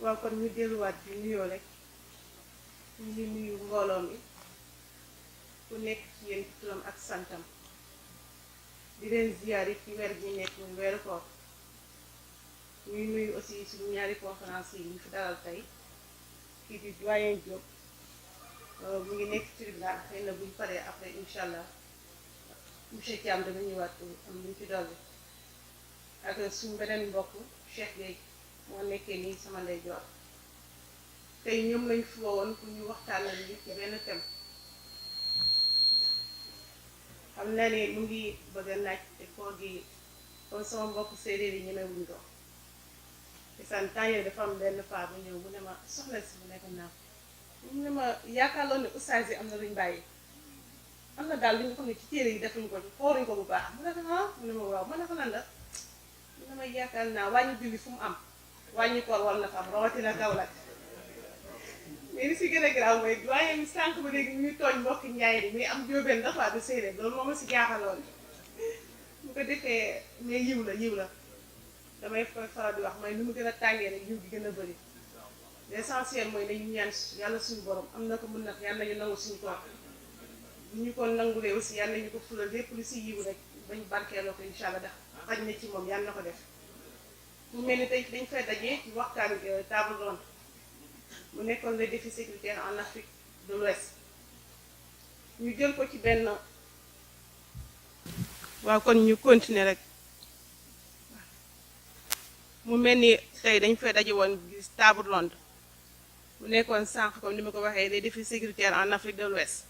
waaw kon ñu delluwaat bi nuyoo rek ñu ngi nuyu mbooloo mi ku nekk ci yéen turam ak santam di leen ziyaar ci weer gi nekk muy weeru koor ñuy nuyu aussi suñu ñaari conférence yi ñu fi dalal tey kii di doyen Diop mu ngi nekk tribunal xëy na buñ paree après incha allah monsieur Thiam dana ñëwaat am luñ ci dolli ak suñu beneen mbokk Cheikh Gueye moo nekkee nii sama ndeyjoor tey ñoom lañ fi woon pour ñu waxtaanal li ci benn thème xam naa ne mu ngi bëgg a naaj te koor gi comme sama mbokk séeréer yi ñemewuñ ko te san temps yooyu dafa am benn paa bu ñëw mu ne ma soxla si mu nekk naa mu ne ma yaakaarloon ne ustaas yi am na luñ bàyyi am na daal li ñu xam ne ci téere yi defuñ ko xooruñ ko bu baax mu ne ko ah mu ne ma waaw ma ne ko lan la mu ne ma yaakaar naa wàññi diw bi fu mu am wàññi koor war na fa am rawatina Kaolack mais li si gën a garaaw mooy waaye mi sànq ba léegi ñuy tooñ mbokki njaay di muy am jóobeen ndax waa du séeréer loolu moo ma si jaaxaloon bu ko defee mais yiw la damay faral di wax mooy ni mu gën a tàngee rek yiw gi gën a bëri l'essentiel mooy nañu ñaan yàlla suñu borom am na ko mën nag yàlla nañu nangu suñu koor bu ñu ko nangulee aussi yàlla nañu ko fulal lépp lu si yiw rek bañ barkeeloo ko incha allah ndax xaj na ci moom yàlla na ko def mu mel ni tey dañ fay dajee ci waxtaan table ronde mu nekkoon le défi sécuritaire en Afrique de l'Ouest ñu jël ko ci benn waaw kon ñu continuer rek mu mel ni tey dañ fay daje woon gis table ronde mu nekkoon sànq comme ni ma ko waxee les défis sécuritaires en Afrique de l'Ouest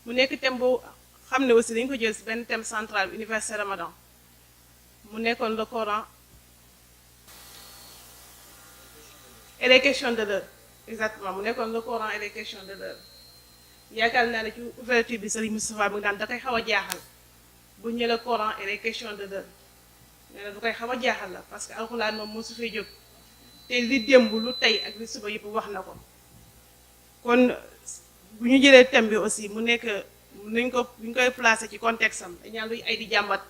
mu nekk thème boo xam ne aussi dañ ko jël si benn thème central universel Ramadan mu nekkoon le Coran et les questions de l'heure exactement mu nekkoon le Coran et les questions de l'heure yaakaar naa ne ci ouverture bi Serigne Moustapha bi daan da koy xaw a jaaxal bu ñu le Coran et les questions de l'heure nee na du koy xaw a jaaxal la parce que alxuraan moom moo su fay jóg te li démb lu tey ak li suba yëpp wax na ko kon bu ñu jëlee thème bi aussi mu nekk nuñ ko bu ñu koy placé ci contexte am dañaa luy ay di jàmbat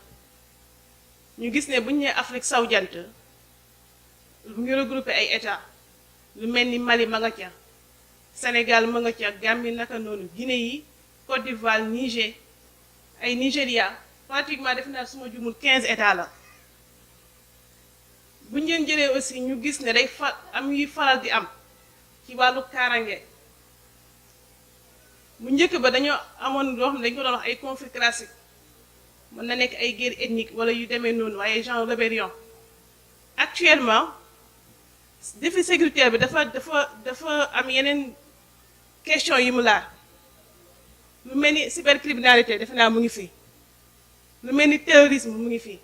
ñu gis ne bu ñu nee Afrique sowu jant mu ngi regroupé ay états lu mel ni Mali ma nga ca Sénégal ma nga ca Gambie naka noonu Guinée yi Côte d'Ivoire Niger ay Nigéria pratiquement def naa suma jumul 15 états la bu ñu leen jëlee aussi ñu gis ne day am yuy faral di am ci wàllu kaarange bu njëkk ba dañoo amoon loo xam ne dañu ko doon wax ay conflits classiques mën na nekk ay guerre ethnique wala yu demee noonu waaye genre rébellion actuellement défi sécuritaire bi dafa am yeneen question yi mu laal lu mel ni cybercriminalité defe naa mu ngi fii lu mel ni terrorisme mu ngi fii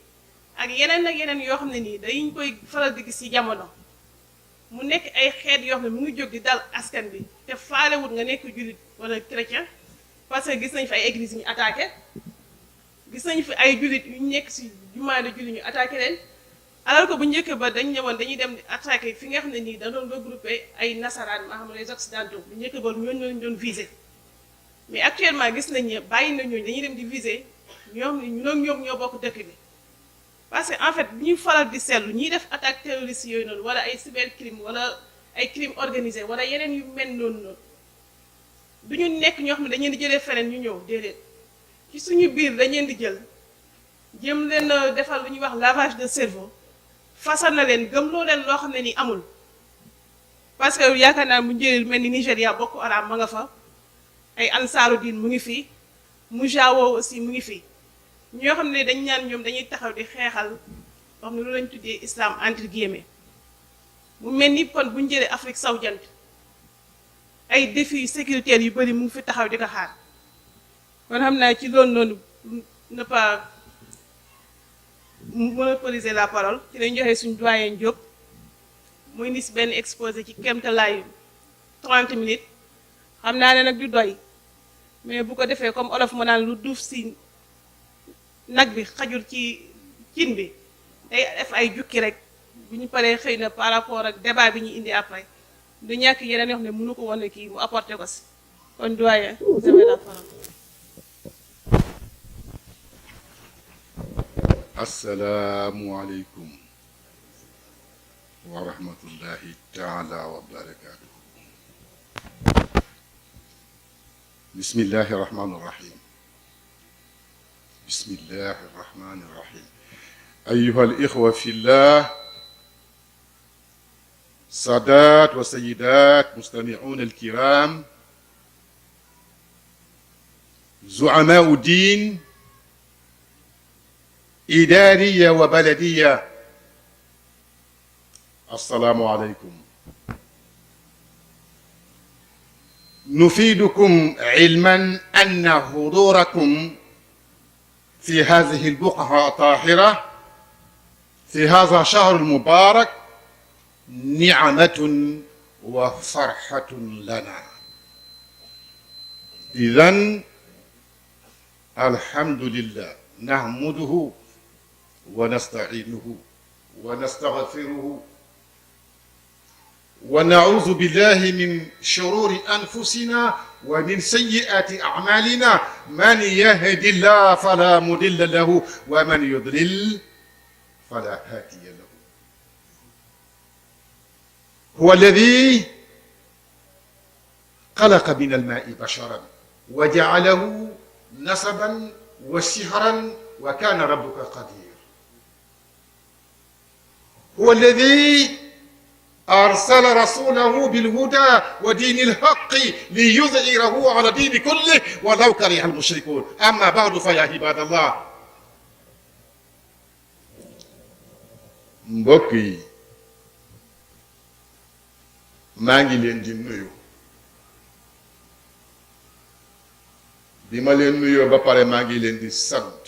ak yeneen yoo xam ne nii dañu koy faral di gis ci jamono mu nekk ay xeet yoo xam ne mu ngi jóg di dal askan bi te faalewut nga nekk jullit wala chrétien parce que gis nañ fi ay églises ñu attaqué gis nañ fi ay jullit yu nekk ci jumaa de jullit ñu attaqué leen alors que bu njëkk ba dañ ñëwoon dañuy dem di attaqué fi nga xam ne nii da doon regroupé ay nasaraan maa xam ne les occidentaux bu njëkk ba ñooñu lañ doon visé mais actuellement gis nañ ne bàyyi na ñooñu dañuy dem di visé ñoom ñoo bokk dëkk bi parce que en fait bu ñuy faral di seetlu ñiy def attaque terroriste yooyu noonu wala ay cybercrime wala ay crime organisé wala yeneen yu mel noonu du ñu nekk ñoo xam ne dañu leen di jëlee feneen ñu ñëw déedéet ci suñu biir dañ leen di jël jëm leen defal lu ñuy wax lavage de cerveau fasal na leen gëmloo leen loo xam ne ni amul parce que yaakaar naa bu njëriñ mel ni Nigéria Boko Haram ma nga fa ay ansaaru diin mu ngi fii Mujaawo aussi mu ngi fii ñoo xam ne dañ ñaan ñoom dañuy taxaw di xeexal wax ne loolu lañ tuddee islam entre guillemets mu mel ni kon bu ñu jëlee Afrique sowu jant ay défis sécuritaires yu bëri mu ngi fi taxaw di ko xaar kon xam naa ci loolu noonu ne pas monopoliser la parole ci lañ joxee suñu doyen Diop muy indi si benn exposé ci kéemtalaayu 30 minutes xam naa ne nag du doy mais bu ko defee comme olof mu naan lu duuf si nag bi xajul ci cin bi day def ay jukki rek bu ñu paree xëy na par rapport ak débat bi ñu indi après du ñàkk yeneen yoo xam ne mënu ko woon kii mu apporté ko si kon doyen vous avez la parole. asalaamualeykum ورحمة الله تعالى وبركاته. بسم الله الرحمن الرحيم. بسم الله الرحمن الرحيم. أيها الإخوة في الله، سادات وسيدات مستمعون الكرام، زعماء الدين، إدارية وبلدية، السلام عليكم. نفيدكم علما أن حضوركم في هذه البقعة الطاهرة في هذا الشهر المبارك نعمة وفرحة لنا. إذن الحمد لله، نحمده ونستعينه ونستغفره ونعوذ بالله من شرور أنفسنا ومن سيئات أعمالنا، من يهد الله فلا مضل له ومن يضلل فلا هادي له. هو الذي خلق من الماء بشرا وجعله نسبا وسحرا وكان ربك قدير. هو الذي أرسل رسوله بالهدى ودين الحق ليظهره على دين كله ولو كره المشركون. أما بعد فيا عباد الله، mbokk yi maa ngi leen di nuyu. bi ma leen nuyoo ba pare maa ngi leen di sant,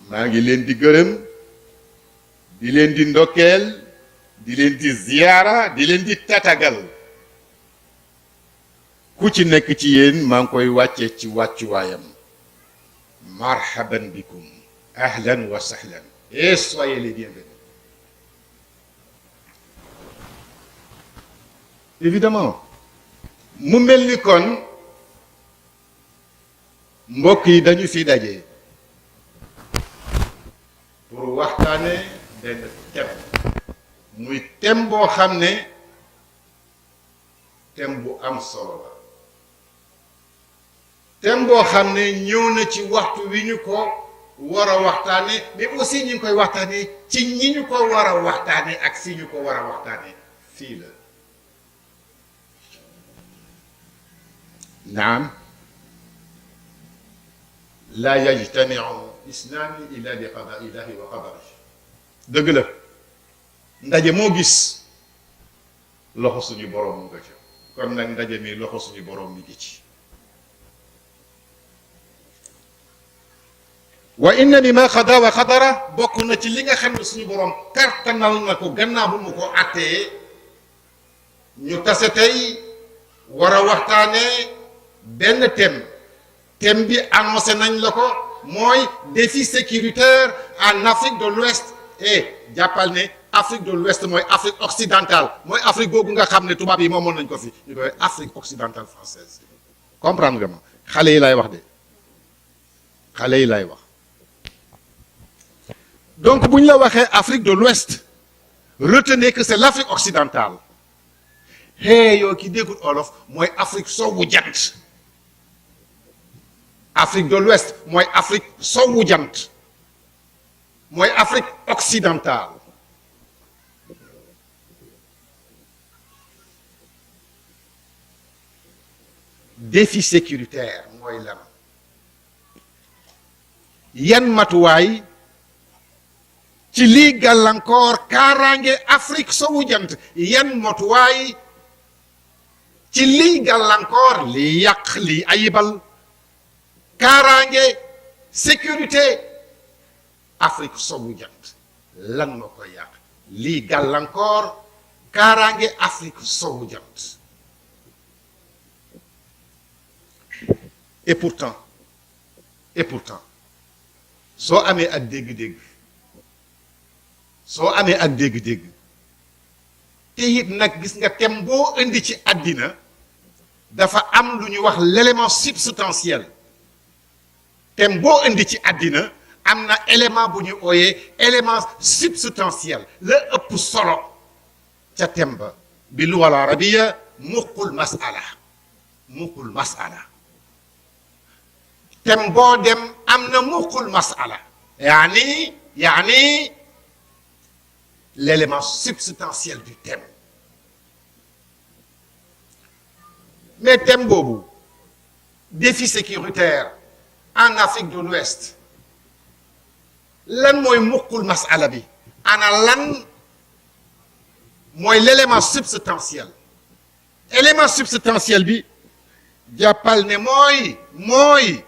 maa ngi leen di gërëm, di leen di ndokkeel, di leen di ziyaara, di leen di tatagal. ku ci nekk ci yéen maa ngi koy wàccee ci wàccuwaayam. marhaban bikum, ahlan wa sahlan, et soyez les bienvenus. Évidemment, mu mel ni kon mbokk yi dañu fi daje pour waxtaane benn thème, muy thème boo xam ne thème bu am solo la, thème boo xam ne ñëw na ci waxtu wi ñu ko war a waxtaane, mais aussi ñu ngi koy waxtaane ci ñi ñu ko war a waxtaane ak si ñu ko war a waxtaane fii la. naam, laa yajtamiu isnaani illa bi qadaa illahi wa qadarihi. dëgg la, ndaje moo gis loxo suñu borom mu nga ca, kon nag ndaje mi loxo suñu borom mi ngi ci. wa inna bi ma qadaa wa qadara bokk na ci li nga xam ne suñu borom kartanal na ko gannaaw bu mu ko attee. ñu tase tey war a waxtaanee benn thème bi annoncé nañ la ko, mooy défi sécuritaire en Afrique de l'Ouest. et jàppal ne Afrique de l'Ouest mooy Afrique occidentale, mooy Afrique googu nga xam ne tubaab yi moomoon nañ ko fi, ñu koy Afrique occidentale française. comprendre nga ma? xale yi lay wax de, xale yi lay wax. donc bu ñu la waxee Afrique de l'Ouest, retenez que c'est l'Afrique occidentale. yow ki déggul olof mooy Afrique sowwu jant. Afrique de l'Ouest mooy Afrique sowwu jant, mooy Afrique occidentale. défi sécuritaire mooy lan? yan matuwaay ci lii gàllankoor kaaraange Afrique sowwu jant, yan matuwaay ci lii gàllankoor, lii yàq, lii ayibal kaaraange sécurité Afrique sowwu jant, lan moo koy yàq? lii gàllankoor kaaraange Afrique sowwu jant. et pourtant soo amee ak dégg-dégg, soo amee ak dégg-dégg te it nag gis nga thème boo indi ci àddina dafa am lu ñuy wax l'élément substantiel. thème boo indi ci àddina am na élément bu ñu ooyee élément substantiel la ëpp solo ca thème ba bi luga al arabiya muqul masala thème boo dem am na muqul masala yaani l'élément substantiel du thème mais thème boobu défi sécuritaire en Afrique de l'Ouest lan mooy muqul masala bi ana lan mooy l'élément substantiel élément substantiel bi jàppal ne mooy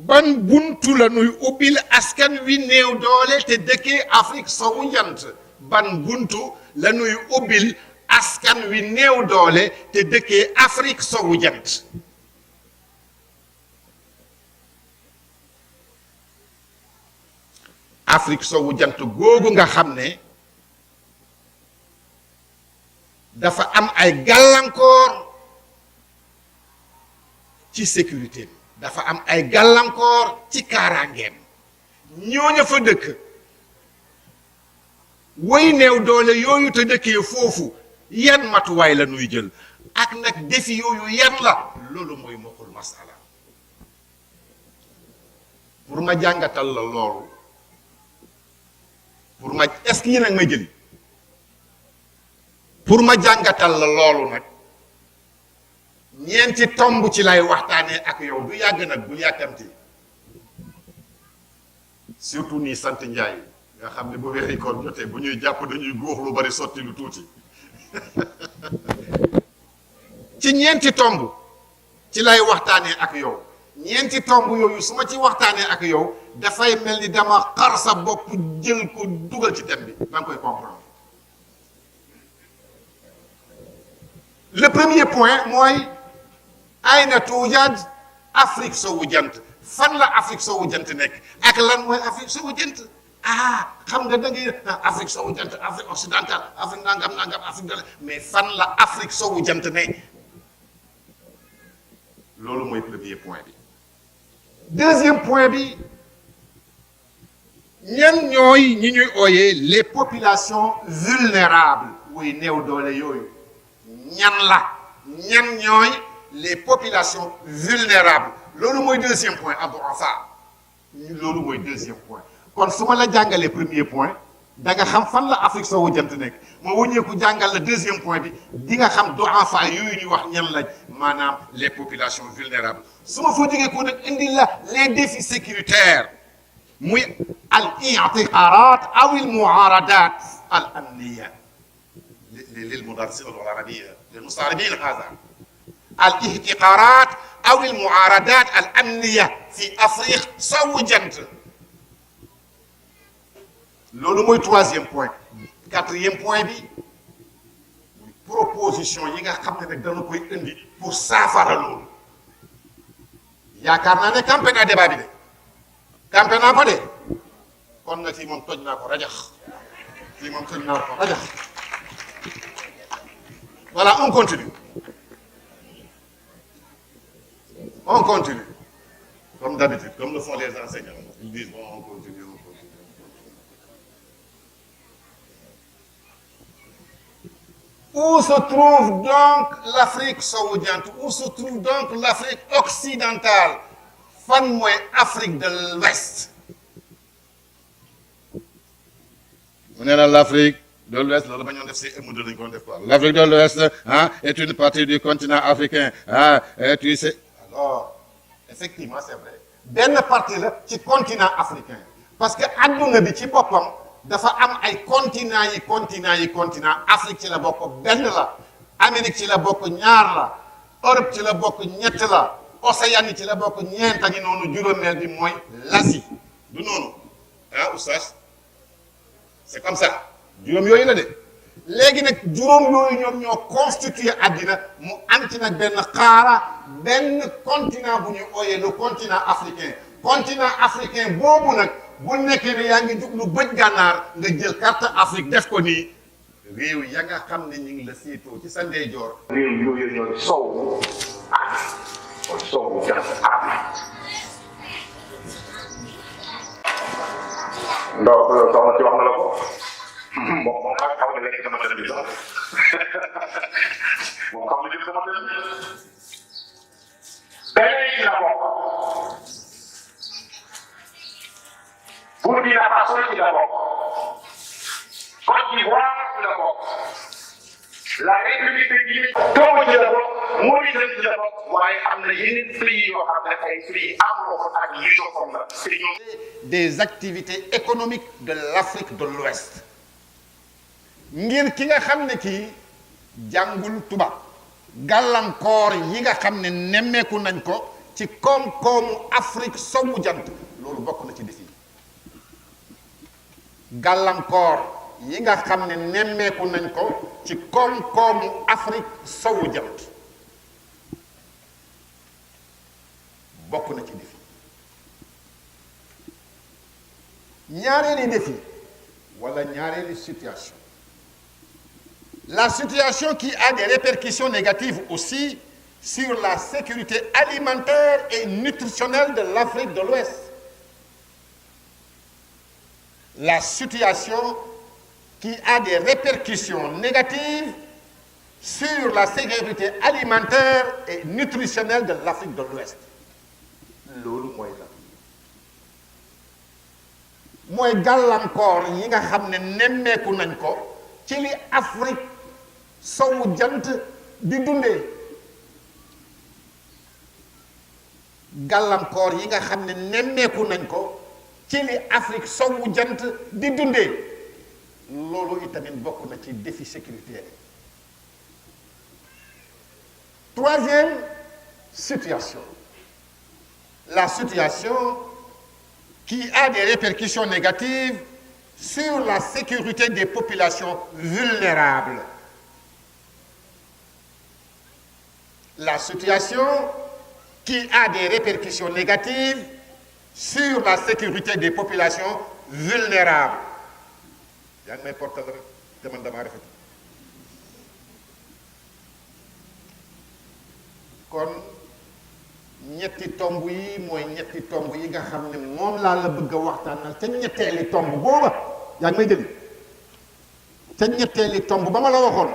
ban buntu la nuy ubbil askan wi néew doole te dëkkee Afrique sowu jant ban buntu la nuy ubbil askan wi néew doole te dëkkee Afrique sowu jant Afrique sowu jant googu nga xam ne dafa am ay gàllankoor ci sécurité bi dafa am ay gàllankoor ci kaaraangeem ñooña fa dëkk way néew doole yooyu te dëkkee foofu yan matuwaay la nuy jël ak nag défi yooyu yan la loolu mooy muqul masala pour ma jàngatal la loolu pour ma est-ce que yéen a ngi may jëli pour ma jàngatal la loolu nag ñeenti tomb ci lay waxtaanee ak yow du yàgg nag bul yàkkamti surtout nii sant Njaay nga xam ne bu weeri koor jotee bu ñuy jàpp dañuy góox lu bari sotti lu tuuti ci ñeenti tomb ci lay waxtaanee ak yow ñeenti tomb yooyu su ma ci waxtaanee ak yow dafay mel ni dama xar sa bopp jël ko dugal ci thème bi da nga koy comprendre le premier point mooy ayna tuujad Afrique sowu jant fan la Afrique sowu jant nekk ak lan mooy Afrique sowu jant xam nga da ngay Afrique sowu jant Afrique occidentale Afrique nangam Afrique de mais fan la Afrique sowu jant nekk loolu mooy premier point bi deuxième point bi ñan ñooy ñi ñuy ooyee les populations vulnérables wuy néew doole yooyu ñan ñooy les populations vulnérables loolu mooy deuxième point ad-du'afa loolu mooy deuxième point kon su ma la jàngalee premier point da nga xam fan la Afrique sowu jant nekk ma wëññeeku jàngal la deuxième point bi di nga xam du'afa yooyu ñuy wax ñan lañ maanaam les populations vulnérables su ma foo jógee ko nag indi la les défis sécuritaires muy al i'tiqarat aw al mu'aradat al amniya للمدرسين اللغة العربية للمستعربين هذا الاحتقارات أو المعارضات الأمنية في أفريقيا سو جنت loolu mooy troisième point quatrième point bi proposition yi nga xam ne nag dana koy indi pour saafara loolu yaakaar naa ne campé naa débat bi de campé naa ko de kon nag fii moom toj naa ko rajax fii moom toj naa ko rajax voilà on continue comme d'habitude comme le font les enseignants ils disent bon on continue où se trouve donc l'Afrique sowu jant où se trouve donc l'Afrique occidentale fan mooy Afrique de l'Ouest mu ne la l'Afrique de l'Ouest loolu ba ñoo def si ému de lañu ko def quoi l'Afrique de l'Ouest est une partie du continent africain et tu sais alors effectivement c'est vrai benn partie la ci continent africain parce que adduna bi ci boppam dafa am ay continent Afrique ci la bokk benn la Amérique ci la bokk ñaar la Europe ci la bokk ñett la Océanie ci la bokk ñeent ngi noonu juróomeel bi mooy l'Asie du noonu oustaz c'est comme ça juróom yooyu la de léegi nag juróom yooyu ñoom ñoo constitué àddina mu am ci nag benn continent bu ñu ooyee le continent africain boobu nag bu nekkee ne yaa ngi jublu bëj gànnaar nga jël carte Afrique def ko nii réew ya nga xam ne ñu ngi la séetoo ci sa ndeyjoor réew yooyu ñooy sowu jant soxna si wax na la ko moom xaw na lekk sama télé bi sax moom xaw na jël sama télé bi beneen ci la bokk Burkina Faso ci la bokk Côte d'Ivoire ci la bokk la République de Guinée Togo ci la bokk Mauritanie ci la bokk waaye am na yeneen pays yoo xam ne ay pays anglophone ak lusophone la des activités économiques de l'Afrique de l'Ouest ngir ki nga xam ne kii jàngul tubaab gàllankoor yi nga xam ne nemmeeku nañ ko ci koom-koomu Afrique sowu jant loolu bokk na ci défi gàllankoor yi nga xam ne nemmeeku nañ ko ci koom-koomu Afrique sowu jant bokk na ci défi ñaareeli défi wala ñaareeli situation la situation qui a des répercussions négatives aussi sur la sécurité alimentaire et nutritionnelle de l'Afrique de l'Ouest. La situation qui a des répercussions négatives sur la sécurité alimentaire et nutritionnelle de l'Afrique de l'Ouest. loolu mooy la mooy gàllankoor yi nga xam ne nemmeeku nañ ko ci li Afrique sowu jant di dundee gàllankoor yi nga xam ne nemmeeku nañ ko ci li Afrique sowu jant di dundee loolu itamit bokk na ci défi sécuritaire. Troisième situation, la situation qui a des répercussions négatives sur la sécurité des populations vulnérables. La situation qui a des répercussions négatives sur la sécurité des populations vulnérables. yaa ngi may portal rek te man damaa rafet kon ñetti tomb yi mooy ñetti tomb yi nga xam ne moom laa la bëgg a waxtaanal ca ñetteeli tomb booba yaa ngi may dégg ca ñetteeli tomb ba ma la waxoon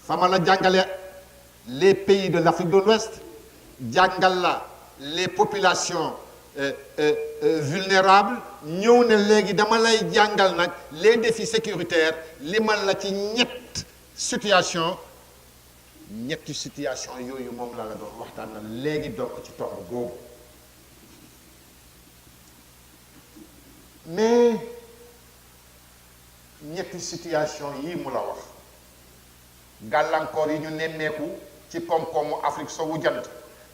fa ma la jàngale les pays de l'Afrique de l'Ouest jàngal la les populations vulnérables ñëw ne léegi dama lay jàngal nag les défis sécuritaires limal la ci ñetti situation yooyu moom laa la doon waxtaanal léegi doon ko ci tomb boobu mais ñetti situation yii mu la wax gàllankoor yi ñu nemmeeku ci koom-koomu Afrique sowu jant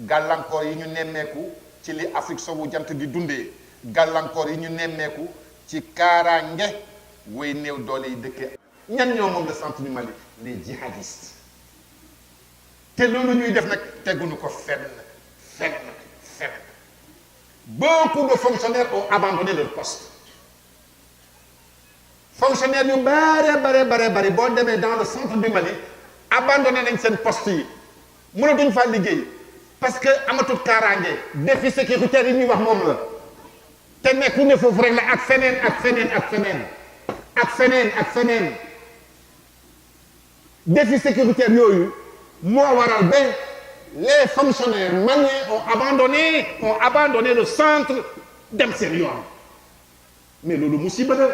gàllankoor yi ñu nemmeeku ci li Afrique sowu jant di dundee gàllankoor yi ñu nemmeeku ci kaaraange way néew doole yi dëkkee ñan ñoo moom le centre du Mali les djihadistes te loolu ñuy def nag teguñu ko fenn beaucoup de fonctionnaires ont abandonné leur poste fonctionnaires yu bare boo demee dans le centre du Mali abandonné nañ seen poste yi mënatuñ faa liggéey parce que amatul kaaraange défi sécuritaire yi ñuy wax moom la te nekku ne foofu rek la ak feneen défi sécuritaire yooyu moo waral ba les fonctionnaires maliens ont abandonné le centre dem seen yoon mais loolu musiba la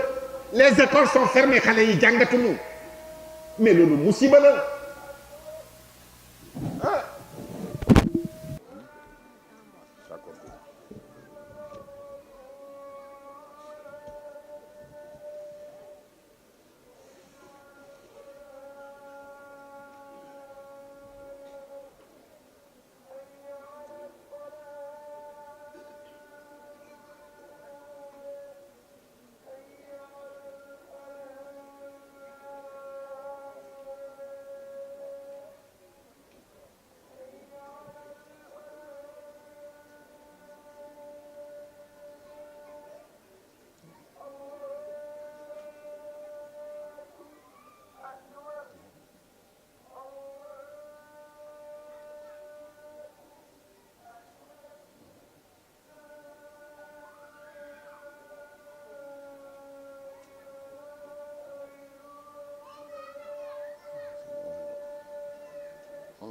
les écoles sont fermées xale yi jàngatuñu mais loolu musiba la ah.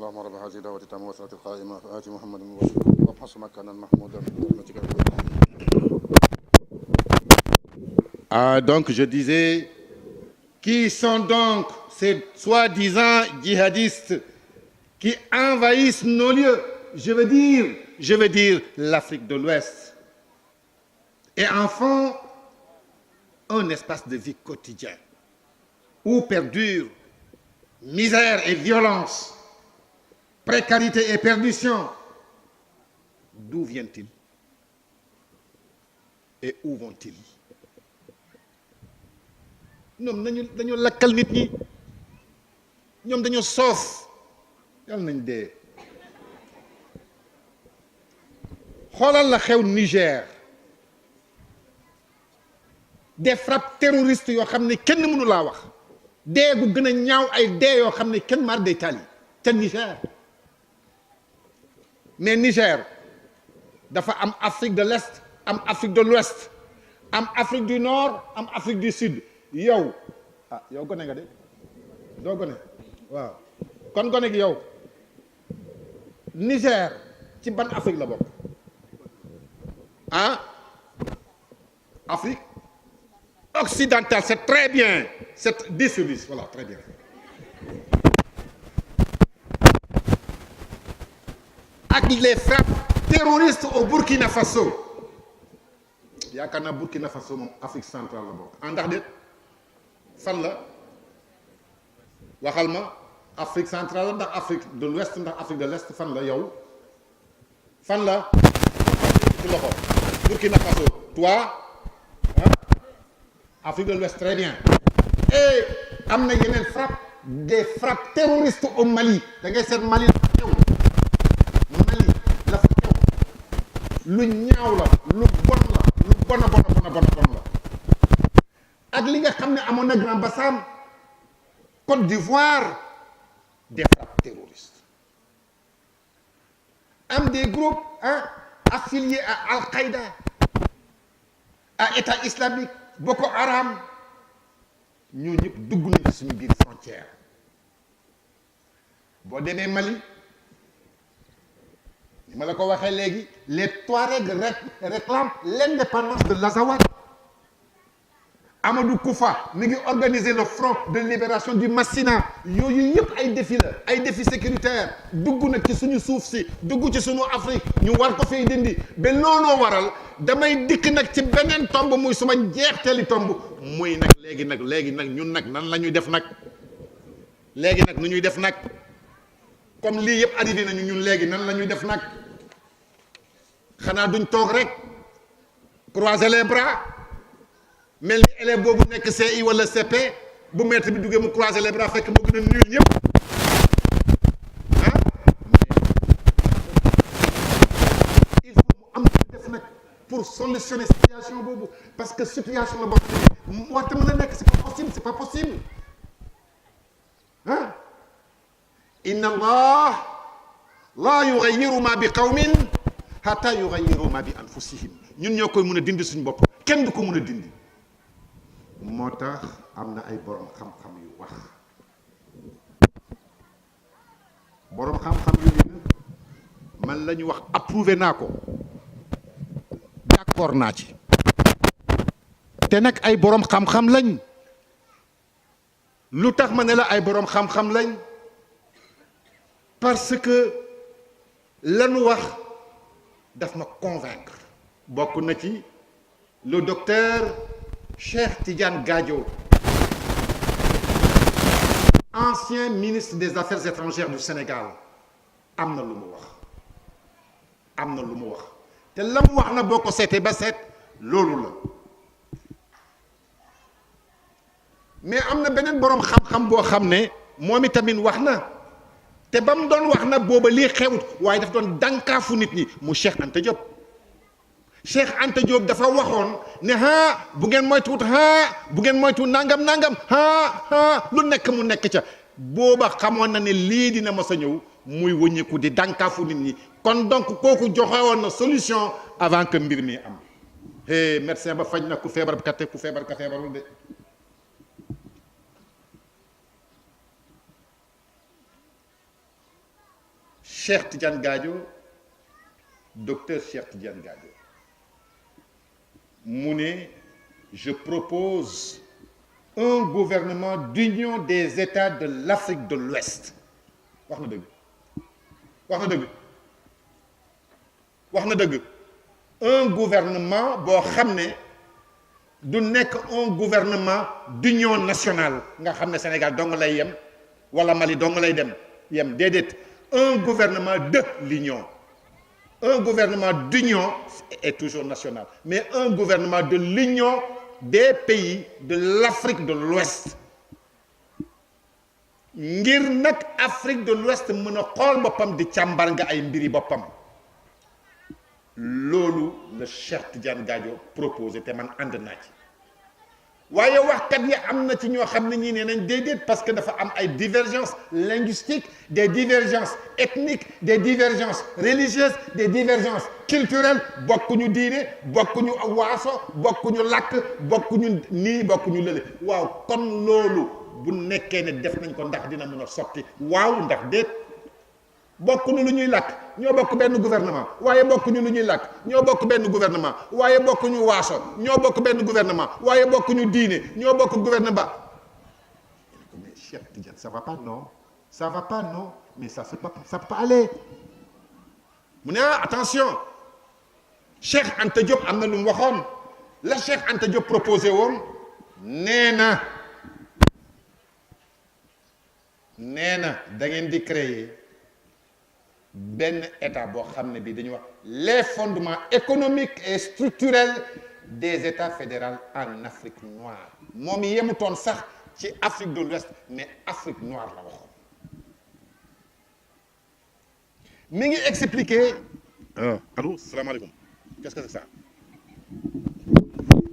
اللهم رب هذه الدعوة التامة والصلاة القائمة فآت محمد وسلم وابحث مكانا محمودا برحمتك. Donc je disais, qui sont donc ces soi-disant djihadistes qui envahissent nos lieux? Je veux dire l'Afrique de l'Ouest. Et en font un espace de vie quotidien où perdure misère et violence, précarité et perdition. D'où viennent-ils? Et où vont-ils? ñoom dañoo lakkal nit ñi, ñoom dañoo soof, yàlla nañ dee. xoolal la xew Niger, des frappes terroristes yoo xam ne kenn mënu laa wax, dee gu gën a ñaaw ay dee yoo xam ne kenn maar day tali ca Niger. mais Niger dafa am Afrique de l'Est, am Afrique de l'Ouest, am Afrique du Nord, am Afrique du Sud. yow yow gone nga de doo gone waaw kon gone gi yow Niger ci ban Afrique la bokk? Afrique occidentale, c'est très bien, c'est 10 sur 10, voilà, très bien. Ak les frappes terroristes au Burkina Faso, yaakaar naa Burkina Faso moom Afrique centrale la bokk ndax déet fan la waxal ma, Afrique centrale ndax Afrique de l'Ouest ndax Afrique de l'Est, fan la yow fan la ci loxo Burkina Faso, toi Afrique de l'Ouest, très bien. Et am na yeneen frappe, des frappes terroristes au Mali. Da ngay seet Mali la fa xew, Mali la fa xew lu ñaaw la, lu bon la, lu bon la. ak li nga xam ne amoon na Grand Bassam, Côte d'Ivoire, des frappes terroristes. Am des groupes affiliés à Al-Qaïda, à État islamique, Boko Haram, ñoo ñëpp dugg nañ ci suñu biir frontière. boo demee Mali ni ma la ko waxee léegi, les Touaregs réclament l'indépendance de l'Azawad. Amadou Koufa mi ngi organiser le front de libération du Massina. yooyu yëpp ay défi la, ay défi sécuritaire. dugg nag ci suñu suuf si, dugg ci suñu Afrique, ñu war ko fay dindi ba looloo waral damay dikk nag ci beneen tomb muy suma jeexteeli tomb muy nag léegi nag ñun nag nan la ñuy def nag, léegi nag nu ñuy def nag comme lii yëpp arrivé nañu, ñun léegi nan la ñuy def nag? xanaa duñ toog rek croiser les bras mel ni élève boobu nekk CI wala CP bu maître bi duggee mu croiser les bras fekk moo gën a nul ñëpp il faut mu am def nag pour solutionner situation boobu, parce que situation la boo xam ne waxta mën a nekk, c'est pas possible inna allah la yughayyiru ma bi qawmin hatta yughayyiru ma bi anfusihim. ñun ñoo koy mën a dindi suñu bopp, kenn du ko mën a dindi. moo tax am na ay borom xam-xam yu wax, borom xam-xam yu ni man la ñu wax approuvé naa ko, d'accord naa ci, te nag ay borom xam-xam lañ. lu tax ma ne la ay borom xam-xam lañ? parce que lanu wax daf ma convaincre. bokk na ci le docteur Cheikh Tidiane Gadio, ancien ministre des Affaires étrangères du Sénégal, am na lu mu wax te la mu wax na boo ko seetee ba seet loolu la. mais am na beneen boroom xam-xam boo xam ne moom itamit wax na, te ba mu doon wax na booba lii xewut, waaye daf doon dànkaafu nit ñi, mu Cheikh Anta Diop. Cheikh Anta Diop dafa waxoon ne bu ngeen moytuwut bu ngeen moytuwut nangam lu nekk mu nekk ca. booba xamoon na ne lii dina mës a ñëw, muy wëññeeku di dànkaafu nit ñi. kon donc kooku joxe woon na solution avant que mbir mi am. médecin ba faj na ku feebar ka feebarul de. Cheikh Tidiane Gadio, docteur Cheikh Tidiane Gadio, Mouné, je propose un gouvernement d'union des États de l'Afrique de l'Ouest. Wax na dëgg wax na dëgg wax na dëgg un gouvernement boo xam ne du nekk un gouvernement d'union nationale nga xam ne Sénégal dong lay yem wala Mali dong lay dem yem déedéet un gouvernement de l'union. Un gouvernement d'union est toujours national, mais un gouvernement de l'union des pays de l'Afrique de l'Ouest. Ngir nag Afrique de l'Ouest mën a xool boppam di càmbar nga ay mbiri boppam loolu le Cheikh Tidiane Gadio proposé te man ànd naa ci waaye waxkat yi am na ci ñoo xam ne ñii nee nañ déedéet parce que dafa am ay divergences linguistiques des divergences ethniques des divergences religieuses des divergences culturelles bokkuñu diine bokkuñu waaso bokkuñu làkk bokkuñu nii bokkuñu lële waaw kon loolu bu nekkee ne def nañ ko ndax dina mën a sotti waaw ndax déet bokkuñu lu ñuy làkk ñoo bokk benn gouvernement waaye bokkuñu lu ñuy làkk ñoo bokk benn gouvernement waaye bokkuñu waaso ñoo bokk benn gouvernement waaye bokkuñu diine ñoo bokk gouvernement. Mais Cheikh Tidiane, ça va pas non ça va pas non mais ça peut pas aller mu ne attention Cheikh Anta Diop am na lu mu waxoon la Cheikh Anta Diop proposé woon nee na da ngeen di créer benn état boo xam ne bi dañuy wax les fondements économiques et structurels des états fédéraux en Afrique noire moom yemutoon sax ci Afrique de l'Ouest mais Afrique noire la waxoon mi ngi expliquer allô salaamaaleykum qu'est-ce que c'est ça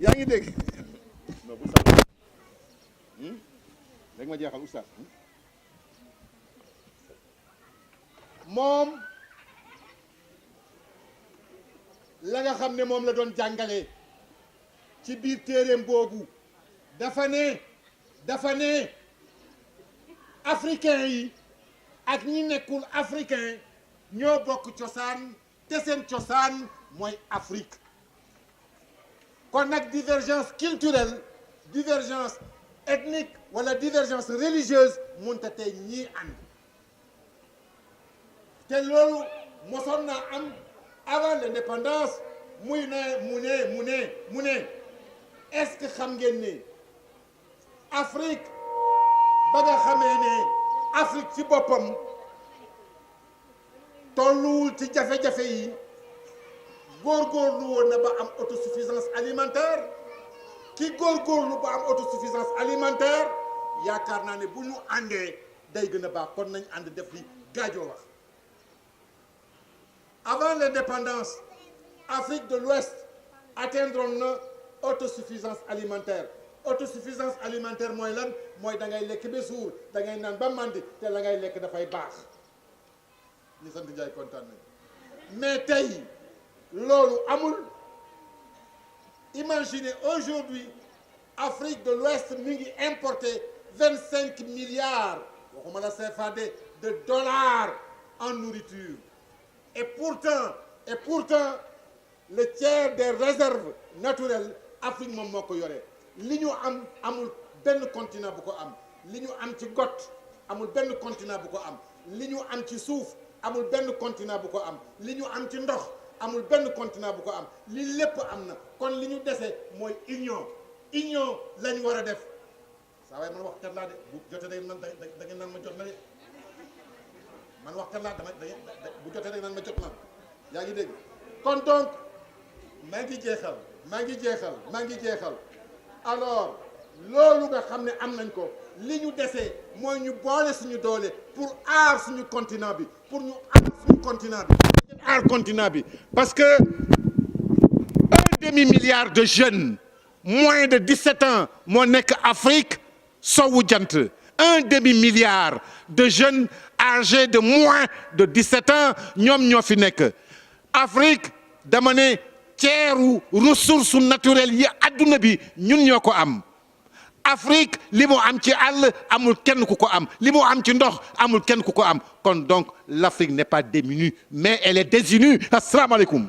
yaa ngi dégg non bu sax léegi ma jeexal oustaz moom la nga xam ne moom la doon jàngale ci biir téereem boobu dafa ne africain yi ak ñi nekkul africain ñoo bokk cosaan te seen cosaan mooy Afrique kon nag divergence culturelle divergence ethnique wala divergence religieuse mënta tey ñii ànd te loolu mosoon naa am avant l'indépendance mu ne est-ce que xam ngeen ne Afrique ba nga xamee ne Afrique ci boppam tolluwul ci jafe-jafe yi góorgóorlu woon na ba am autosuffisance alimentaire ki góorgóorlu ba am autosuffisance alimentaire yaakaar naa ne bu ñu àndee day gën a baax kon nañ ànd def li Gadio wax. Avant l'indépendance, Afrique de l'Ouest atteindroon na autosuffisance alimentaire autosuffisance alimentaire mooy lan mooy da ngay lekk ba suur da ngay naan ba màndi te la ngay lekk dafay baax ñu sant Njaay kontaan nañ mais tey loolu amul. Imaginez aujourd'hui Afrique de l'Ouest mi ngi importer 25 milliards waxuma la CFA de dollars en nourriture. Et pourtant le tiers des réserves naturelles Afrique moom moo ko yore li ñu am amul benn continent bu ko am li ñu am ci got amul benn continent bu ko am li ñu am ci suuf amul benn continent bu ko am li ñu am ci ndox amul benn continent bu ko am li lépp am na kon li ñu dese mooy union lañ war a def saa waaye man waxkat laa de bu jotee da ngeen naan ma jot na de man waxkat laa bu jotee rek naan ma jot na yaa ngi dégg kon donc maa ngi jeexal alors loolu nga xam ne am nañ ko li ñu desee mooy ñu boole suñu doole pour aar suñu continent bi pour ñu aar suñu continent bi parce que 1,5 milliard de jeunes moins de 17 ans moo nekk Afrique sowu jant 1,5 milliard de jeunes âgés de moins de 17 ans ñoom ñoo fi nekk Afrique dama ne ceeru ressources naturelles yi adduna bi ñun ñoo ko am Afrique li mu am ci àll amul kenn ku ko am li mu am ci ndox amul kenn ku ko am kon donc l'Afrique n'est pas démunie mais elle est désunie asalaamaaleykum